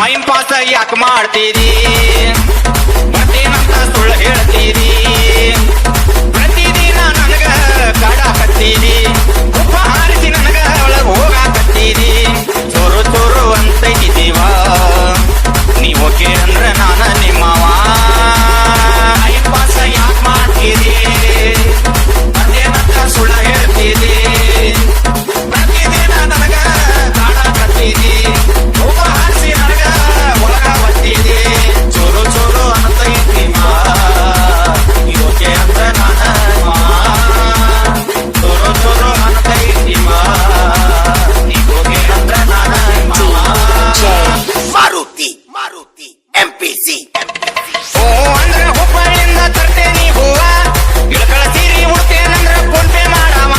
Time pass ಯಾಕೆ ಮಾಡ್ತೀರಿ ಮತ್ತೇನಂತ ಸುಳ್ಳು ಹೇಳ್ತೀರಿ ಪ್ರತಿದಿನ ನನಗ ಕಾಡಾಕತ್ತೀರಿ ಉಪ್ಪ ಹಾರಿಸಿ ನನಗ ಒಳಗ ಹೋಗಾಕತ್ತೀರಿ ಚೋರು ಚೋರು ಅಂತೈತಿ ಜೀವ ನೀವು ಓಕೆ ಅಂದ್ರೆ ನಾನ ನಿಮ್ಮವ ಟೈಮ್ ಪಾಸ್ ಯಾಕೆ ಮಾಡ್ತೀರಿ ಮತ್ತೇನಂತ ಸುಳ್ಳು ಹೇಳ್ತೀರಿ ಪ್ರತಿದಿನ ನನಗ ಕಾಡಾಕತ್ತೀರಿ ಉಪ್ಪ ಹಾರಿಸಿ ನನಗ ಒಳಗ ಬತ್ತೀರಿ ಚೋರು ಚೋರು ಅಂತೈತಿ ನೀವು ಓಕೆ ಅಂದ್ರೆ ನಾನ ಚೋರು ಚೋರು ಅಂತೈತಿ ನೀವು ಓಕೆ ಅಂದ್ರೆ ನಾನ ಮಾರುತಿ ಎಂಪಿಸಿ ಓ ಅಂದ್ರೆ ಹುಬ್ಬಳ್ಳಿಂದ ತರ್ತೇನಿ ಹೂವ ಇಳಕಳ ಸೀರಿ ಉಡ್ತೇನಂದ್ರ ಫೋನ್ ಪೇ ಮಾಡವ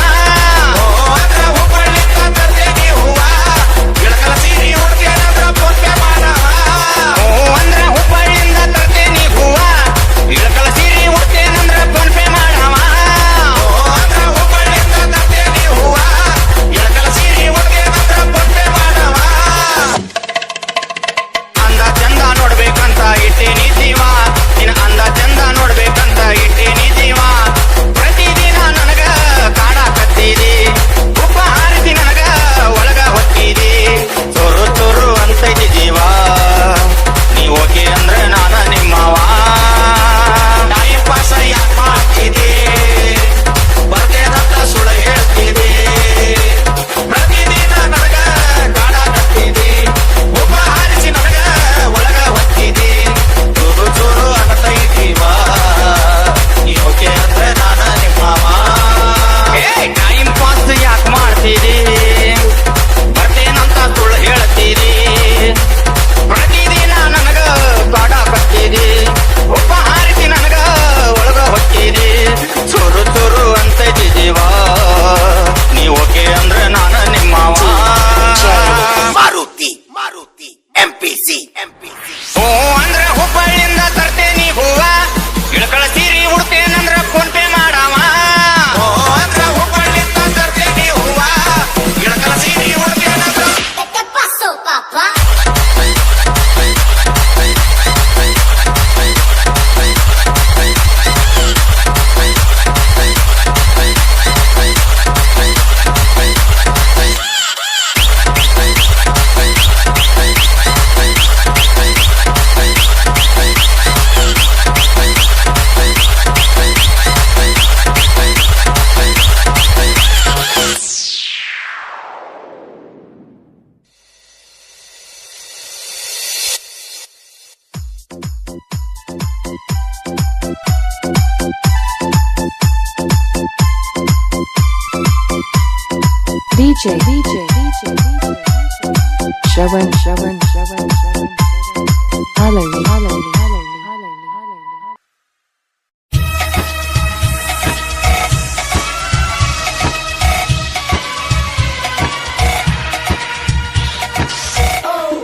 ಓ ಅಂದ್ರೆ ಹುಬ್ಬಳ್ಳಿಂದ ತರ್ತೇನಿ ಹೂವ ಇಳಕಳ ಸೀರಿ ಉಡ್ತೇನಂದ್ರ ಫೋನ್ ಪೇ ಮಾಡವ ಓ ಅಂದ್ರೆ ಹುಬ್ಬಳ್ಳಿಂದ ತರ್ತೇನಿ ಹೂವ ಇಳಕಳ ಸೀರಿ ಉಡ್ತೇನಂದ್ರ ಫೋನ್ ಪೇ ಮಾಡವ ಓ ಅಂದ್ರೆ ಹುಬ್ಬಳ್ಳಿಂದ ತರ್ತೇನಿ ಹೂವ ಇಳಕಳ ಸೀರಿ ಉಡ್ತೇನಂದ್ರ ಫೋನ್ ಪೇ ಮಾಡವ ಅಂದ ಚಂದ ನೋಡ್ಬೇಕಂತ ಇಟ್ಟೇನಿ ಜೀವ ನಿನ್ನ ಅಂದ ಚಂದ ನೋಡ್ಬೇಕಂತ ಇಟ್ಟೇನಿ ಜೀವ ಪ್ರತಿದಿನ ನನಗ ಕಾಡಾಕತ್ತೀರಿ ಉಪ್ಪ ಹಾರಿಸಿ ನನಗ ಒಳಗ ಹೊತ್ತೀರಿ ಚೋರು ಚೋರು ಅಂತೈತಿ ಜೀವ ನೀವ್ ಓಕೆ ಅಂದ್ರೆ ನಾನ ನಿಮ್ಮವ ಟೈಮ್ ಪಾಸ್ ಯಾಕೆ ಮಾಡ್ತೀರಿ ಬರ್ತೇನಂತ ಸುಳ್ಳು ಹೇಳ್ತೀರಿ ಪ್ರತಿದಿನ ನನಗ ಕಾಡಾಕತ್ತೀರಿ ಉಪ್ಪ ಹಾರಿಸಿ ನನಗ ಒಳಗ ಹೊತ್ತೀರಿ ಚೂರು ಚೂರು ಅನ್ನತೈತಿ ನೀವ್ ಓಕೆ ಅಂದ್ರೆ ನಾನ ನಿಮ್ಮವ ಟೈಮ್ ಪಾಸ್ ಯಾಕೆ ಮಾಡ್ತೀರಿ ಬರ್ತೇನಂತ ಸುಳ್ಳು ಹೇಳ್ತೀರಿ ಪ್ರತಿದಿನ ನನಗ ಕಾಡಾಕತ್ತೀರಿ ಉಪ್ಪ ಹಾರಿಸಿ ನನಗ ಒಳಗ ಹೊತ್ತೀರಿ ಚೂರು ಚೂರು ಅಂತೈತಿ ಜೀವ ನೀವ್ ಓಕೆ ಅಂದ್ರೆ ನಾನ ನಿಮ್ಮವ ಮಾರುತಿ ಎಂಪಿಸಿ ಓ ಅಂದ್ರೆ ಹುಬ್ಬಳ್ಳಿಂದ ತರ್ತೇನಿ ಹೂವ ಇಳಕಳ ಸೀರಿ ಉಡ್ತೇನಂದ್ರ ಫೋನ್ ಪೇ ಮಾಡವ ಓ ಅಂದ್ರೆ ಹುಬ್ಬಳ್ಳಿಂದ ತರ್ತೇನಿ ಹೂವ ಇಳಕಳ ಸೀರಿ ಉಡ್ತೇನಂದ್ರ ¿Qué pasó, papá? DJ Shravan Halali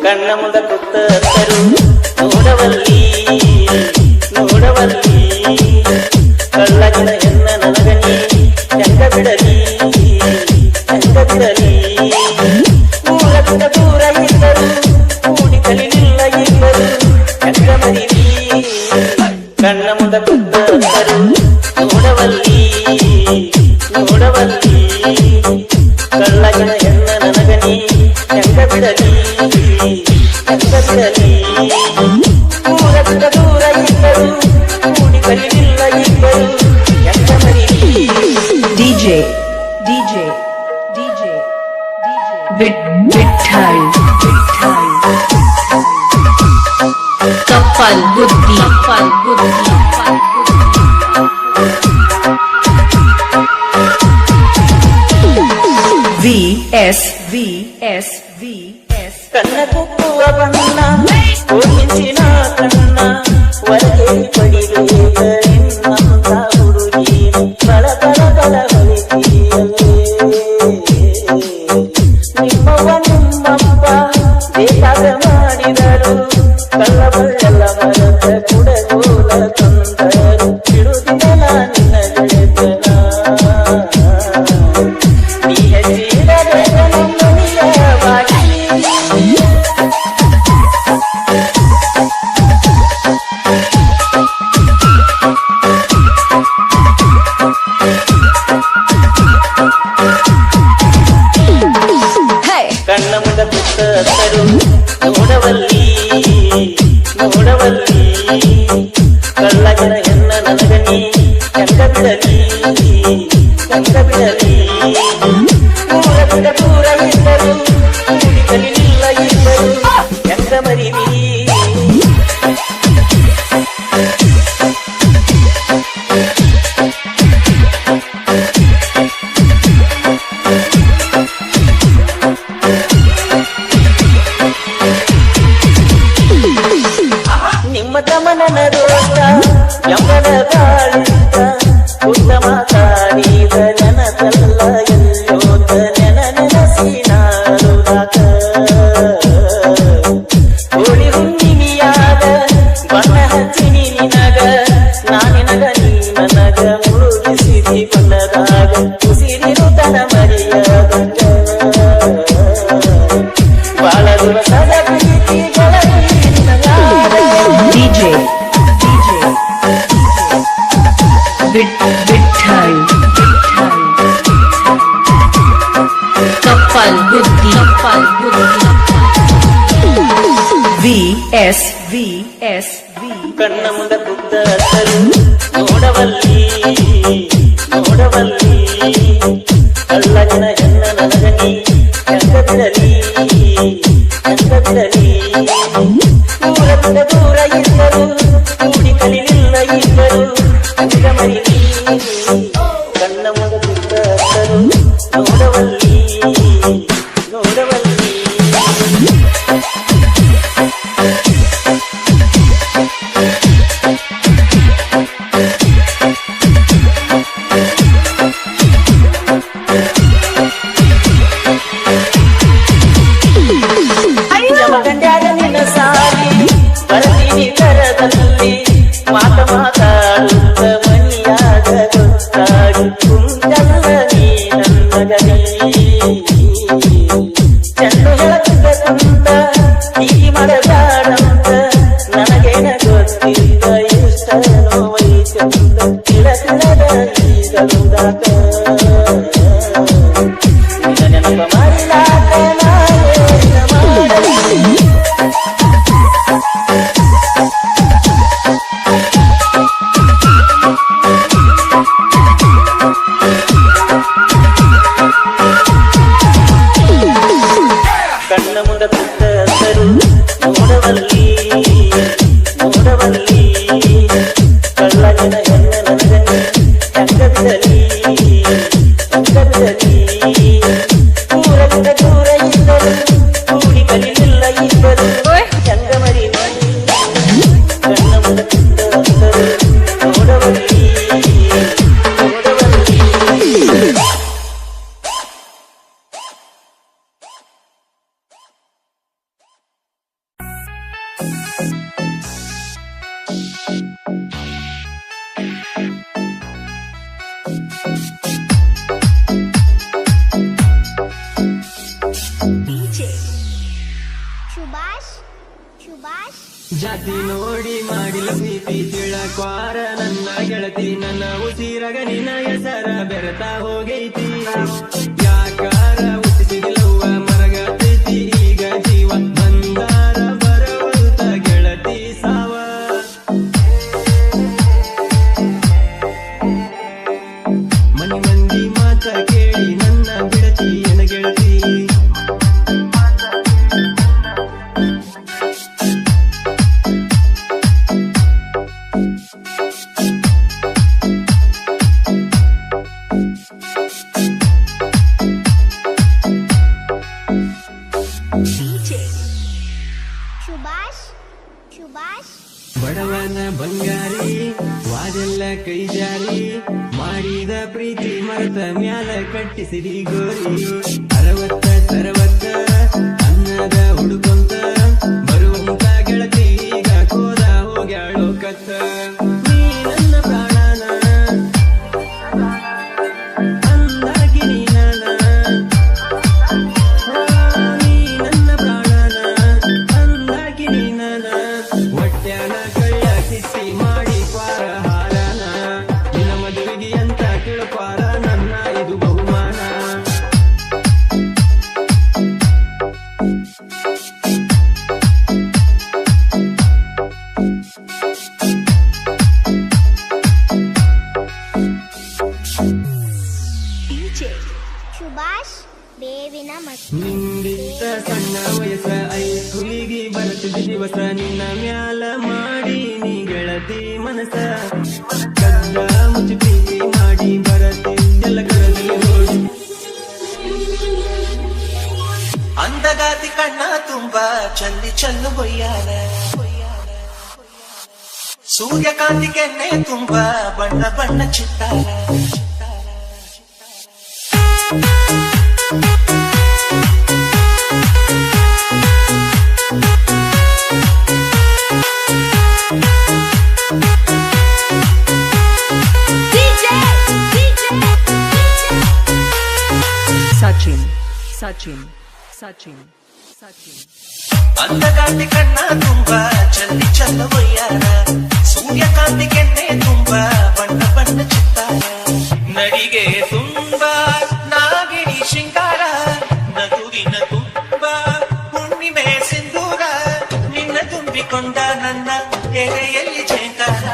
ಕಣ್ಣ ಮುಂದ ಕೂತರು ನೋಡವಲ್ಲಿ ಕಳ್ಳಗಿನ ಎನ್ನ ನನಗನಿ ಚಂದ ಬಿಡಲಿ ಊರ ಬಿಡ ದೂರ ಇದ್ದರು ಕೂಡಿ ಕಲಿಲಿಲ್ಲ ಇದ್ದರು ಚಂದ ಮರಿವಿ ಕಣ್ಣ ಮುಂದ ಕೂತರು ನೋಡವಲ್ಲಿ ಕಳ್ಳಗಿನ ಎನ್ನ ನನಗನಿ ಚಂದ ಬಿಡಲಿ ಊರ ಬಿಡ ದೂರ ಇದ್ದರು ಕೂಡಿ ಕಲಿಲಿಲ್ಲ ಇದ್ದರು ಚಂದ ಮರಿವಿ DJ Vitthal Kapal Buddhi VS ಕಣ್ಣ ಕುಕ್ಕುವ ಬಣ್ಣ ಓದಿಸಿನ ಕಣ್ಣ ಹೊರಗೆ ಪಡಿಬೇಕ ನಿನ್ನಂತ ಹುಡುಗಿ ಬಳ ಹೊಳಿತೀಯಲ್ಲೇ ನಿಮ್ಮವ್ವ ನಿಮ್ಮಪ್ಪ ಬೇಕಾದ ಮಾಡಿದರು ಕಳ್ಳಬಳ್ಳೆಲ್ಲ ಮರದ ಕುಡಗೋಲ ತಂದರು ಬಿಡುದಿಲ್ಲ ನಿನ್ನ ಗೆಳೆತನ ನೀ ಹಚ್ಚಿದ ನಮ್ಮ ಬಾಗಿ ಮರಿವಿ ನಿಮ್ಮ ತಮನನ ದೋಸ್ತ ಯಮನ ಗಾಳಿಂದ ಉತ್ತಮ ತಾಡಿದ ನೆನಪಲ್ಲ ಎಲ್ಲೋತ ನೆನಸಿ ನಾಡುವಾಗ ಹೋಳಿ ಹುಣ್ಣಿಮೆಯಾದ ಬಣ್ಣ ಹಚ್ಚಿನಿ ನಿನಗ ನಾನಿನಗ ನೀ ನನಗ ಮುಳುಗಿಸಿದಿ ಬಣ್ಣದಾಗ ಉಸಿರಿರುತನ ಮರಿಯಾದಂಗ ಬಾಳ ದಿವಸದ ಪ್ರೀತಿ DJ Vittal Kapal Buddhi VS ಕಣ್ಣ ಮುಂದ ಕುದ್ದ ಹಸರು ನೋಡವಲ್ಲಿ ಕಳ್ಳಗಿನ ಹೆಣ್ಣ ನನಗನಿ ಹೆಂಗ ಬಿಡಲಿ ದೂರದಿಂದ ದೂರ ಇದ್ದರು ಕೂಡಿ ಕಲಿಲಿಲ್ಲ ಇದ್ದರು ಅಂಗ ಮರಿವಿ ಕಣ್ಣ ಮುಂದ ಕುದ್ದ ಹಸರು ನೋಡವಲ್ಲಿ ಯಮಗಂಡ್ಯಾಗ ನಿನ್ನ ಸಾರಿ ಬರ್ತೀನಿ ಕರದಲ್ಲಿ ಮಾತಾಡುತ್ತ ಮನಿಯಾಗ ಗೊತ್ತಾಡಿ ಕುಂತಲ್ಲ ನೀ ನನ್ನ ಗನಿ ಚೆಂಡು ಹೇಳಕ್ಕ ಕುಂತ ಹೀಗೆ ಮಾಡಬೇಡಂತ ನನಗೇನ ಗೊತ್ತಿಲ್ಲ ಇಷ್ಟ ನೋವೈತಂತ ತಿಳದ ಈಗಲುದಾಗ ನಿನ್ನ ನೆನಪ ಮಾಡಿಲಾಕ ನಾನೇನ ಮಾಡಲಿ ಕಣ್ಣ ಮುಂದ ಕುತ್ತ ಹಸರು ನೋಡವಲ್ಲಿ ಕಳ್ಳಗಿನ ಹೆಣ್ಣ ನನಗನಿ ಹೆಂಗ ಬಿಡಲಿ ದೂರದಿಂದ ದೂರ ಇದ್ದರು ಕೂಡಿ ಕಲಿಲಿಲ್ಲ ಇಬ್ಬರು ಹೆಂಗ ಮರಿವಿ ಕಣ್ಣ ಮುಂದ ಕುತ್ತ ಹಸರು ನೋಡವಲ್ಲಿ ಜಾತಿ ನೋಡಿ ಮಾಡಿಲ ಪ್ರೀತಿ ತಿಳಕ್ವಾರ ನನ್ನ ಗೆಳತಿ ನನ್ನ ಉಸಿರಗ ನಿನ್ನ ಹೆಸರ ಬೆರತಾ ಹೋಗೈತಿ ಯಾಕಾರ ಹುಟ್ಟಿಸಿದಿಲ್ಲವ್ವ ಮರಗತೈತಿ ಈಗ ಜೀವ ಬಂದಾರ ಬರವಂತ ಗೆಳತಿ ಸಾವ ಮನಿ ಮಂದಿ ಮಾತ ಕೇಳಿ ನನ್ನ ಬಿಡತಿ ಎನ ಗೆಳತಿ ಬಡವನ ಬಂಗಾರಿ ವಾದೆಲ್ಲ ಕೈ ಜಾರಿ ಮಾಡಿದ ಪ್ರೀತಿ ಮರೆತ ಮ್ಯಾಲ ಕಟ್ಟಿಸಿರಿ ಗೋರಿ 60 ಅನ್ನದ ಹುಡುಕೊಂತ ಬರುವಂತ ಗೆಳತಿ ಈಗ ಕೋದ ಹೋಗ್ಯಾಳೋ ಕತ್ತ ನೀ ನನ್ನ ಪ್ರಾಣನ ಅಂದಾಗಿ ನೀನನ ನೀ ನನ್ನ ಪ್ರಾಣನ ಅಂದಾಗಿ ನೀನನ ಹೊಟ್ಯಾನ ಕಳ್ಳ ಕಿತ್ತಿ ಮಾಡಿ ಪಾರ ಹಾರನ ನಿನ್ನ ಮದುವೆಗೆ ಅಂತ ತಿಳ್ಪಾರ ನನ್ನ ಇದು ಬಹುಮಾನ ನಿಂದಿದ್ದ ಸಣ್ಣ ವಯಸ್ಸ ಐಸ್ಕೂಲಿಗೆ ಬರ್ತಿದ್ದ ದಿವಸ ನಿನ್ನ ಮ್ಯಾಲ ಮಾಡಿ ನೀ ಗೆಳತಿ ಮನಸ ಕದ್ದ ಮುಚ್ಚಿ ಪ್ರೀತಿ ಮಾಡಿ ಬರತ್ತಿದ್ದೆಲ್ಲ ಕರದಲ್ಲಿ ಹೋಗಿ ಅಂದಗಾತಿ ಕಣ್ಣ ತುಂಬಾ ಚಲ್ಲಿ ಚಲ್ಲು ಬೊಯ್ಯಾಲ ಸೂರ್ಯಕಾಂತಿ ಕೆನ್ನೆ ತುಂಬಾ ಬಣ್ಣ ಬಣ್ಣ ಚಿತ್ತಾರ Sachin, Sachin, Sachin, Sachin. ಅಂದಗಾತಿ ಕಣ್ಣ ತುಂಬಾ ಚಲ್ಲಿ ಚಲ್ಲ ಬೊಯ್ಯಾರ ಸೂರ್ಯಕಾಂತಿ ಕೆನ್ನೆ ತುಂಬಾ ಬಣ್ಣ ಬಣ್ಣ ಚಿತ್ತಾರ ನಡಿಗೆ ತುಂಬಾ ನಾಗಿಣಿ ಶೃಂಗಾರ ನಗುವಿನ ತುಂಬಾ ಹುಣ್ಣಿಮೆ ಸಿಂಧೂರ ನಿನ್ನ ತುಂಬಿಕೊಂಡ ನನ್ನ ಎದೆಯಲ್ಲಿ ಜೇಂಕಾರ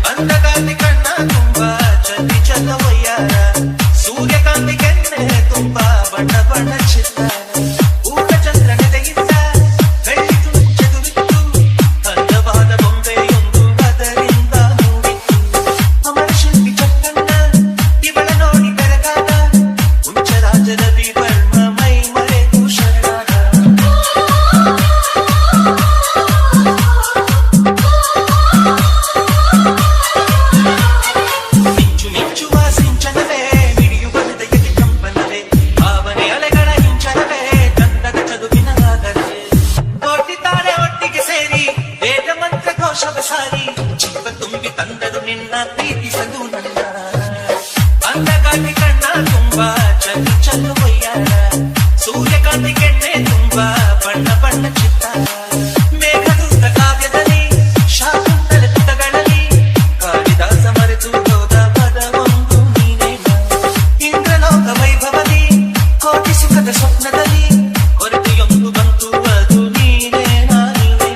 ಅಂದಗಾತಿ ಕಣ್ಣ ತುಂಬಾ ಚಲ್ಲಿ ಚಲ್ಲ ವಯ್ಯಾರ ಸೂರ್ಯಕಾಂತಿ ಕೆನ್ನೆ ತುಂಬಾ ಬಣ್ಣ ಬಣ್ಣ ಚಿತ್ತಾರ ಊಟ ಚಂದ್ರನೆದೆಯಿಂದ ಬೆಳ್ಳಿ ತುಂಚೆದುರಿತ್ತು ಅಂದವಾದ ಬೊಂಬೆಯೊಂದು ಅದರಿಂದ ಮೂಡಿತ್ತು ಅಮರ ಶಿಲ್ಪಿ ಚಕ್ಕಣ್ಣ ಇವಳ ನೋಡಿ ಬೆರಗಾದ ಹುಂಚರಾಜದ ವಿವರ್ಮ ಮೈ ಮರೆತು ಶರಣಾದ ಮಿಂಚು ಮಿಂಚುವ ಸಿಂಚನವೇ ಮಿಡಿಯುವ ಹೃದಯಕ್ಕೆ ಕಂಪನವೇ ಭಾವನೆ ಅಲೆಗಳ ಹಿಂಚನವೇ ಗಂಧದ ಚದುವಿನ ಆಗರೇ ಕೋಟಿತಾರೆ ಒಟ್ಟಿಗೆ ಸೇರಿ ವೇದ ಮಂತ್ರ ಘೋಷವ ಸಾರಿ ಜೀವ ತುಂಬಿ ತಂದರು ನಿನ್ನ ಪ್ರೀತಿಸಲು ನನ್ನ ಅಂದಗಾತಿ ಕಣ್ಣ ತುಂಬಾ ಚಲ್ಲು ಚಲ್ಲು ವಯ್ಯಾರ ಸೂರ್ಯಕಾಂತಿ ಕೆನ್ನೆ ತುಂಬಾ ಬಣ್ಣ ಬಣ್ಣ ಚಿತ್ತಾರ ಮೇಘದೂತ ಕಾವ್ಯದಲ್ಲಿ ಶಾಕುಂತಲೆ ಪುಟಗಳಲ್ಲಿ ಕಾಳಿದಾಸ ಮರೆತು ಹೋದ ಪದವೊಂದು ನೀನೇ ಇಂದ್ರಲೋಕ ವೈಭವದಿ ಕೋಟಿ ಸುಖದ ಸ್ವಪ್ನದಲ್ಲಿ ಕೊರತೆಯೊಂದು ಬಂತು ಅದು ನೀನೇ ನೀನೇ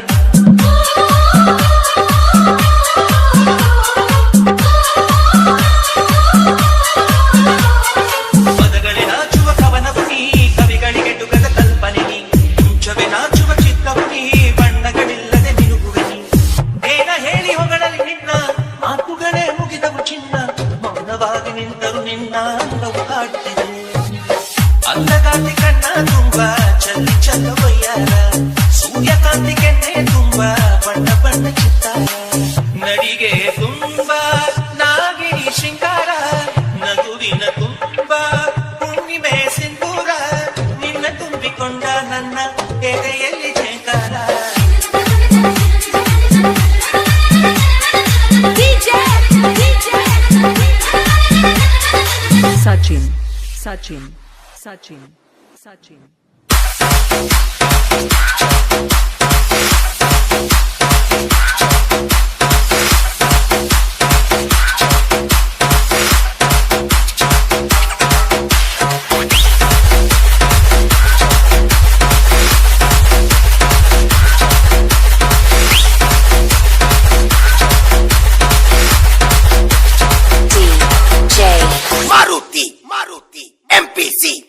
ಪದಗಳೇ ನಾಚುವ ಕವನವು ನೀ ಕವಿಗಳಿಗೆ ಟುಗದ ಕಲ್ಪನೆ ನೀ ಮುಂಚವೇ ನಾಚುವ ಚಿತ್ತವು ನೀ ಬಣ್ಣಗಳಿಲ್ಲದೆ ಮಿನುಗುವೆ ನೀ ಏನ ಹೇಳಿ ಹೊಗಳಲ್ಲಿ ನಿನ್ನ ಮಾತುಗಳೇ ಮುಗಿದವು ಚಿನ್ನ ಮೌನವಾಗಿ ನಿಂತರು ನಿನ್ನ ಅಂಗವು ಕಾಡ್ತಿದೆ ಅಂದಗಾತಿ ಕಣ್ಣ ತುಂಬಾ ಚಲ್ಲಿ ಚಲ್ಲ ವಯ್ಯಾರ ಸೂರ್ಯಕಾಂತಿ ಕೆನ್ನೆ ತುಂಬಾ ಬಣ್ಣ ಬಣ್ಣ ಚಿತ್ತಾರ ನಡಿಗೆ ತುಂಬಾ ನಾಗಿಣಿ ಶೃಂಗಾರ ನಗುವಿನ ತುಂಬಾ ಹುಣ್ಣಿಮೆ ಸಿಂಧೂರ ನಿನ್ನ ತುಂಬಿಕೊಂಡ ನನ್ನ ಎದೆಯಲ್ಲಿ ಜೇಂಕಾರ Sachin, Sachin, Sachin, Sachin. Maruti MPC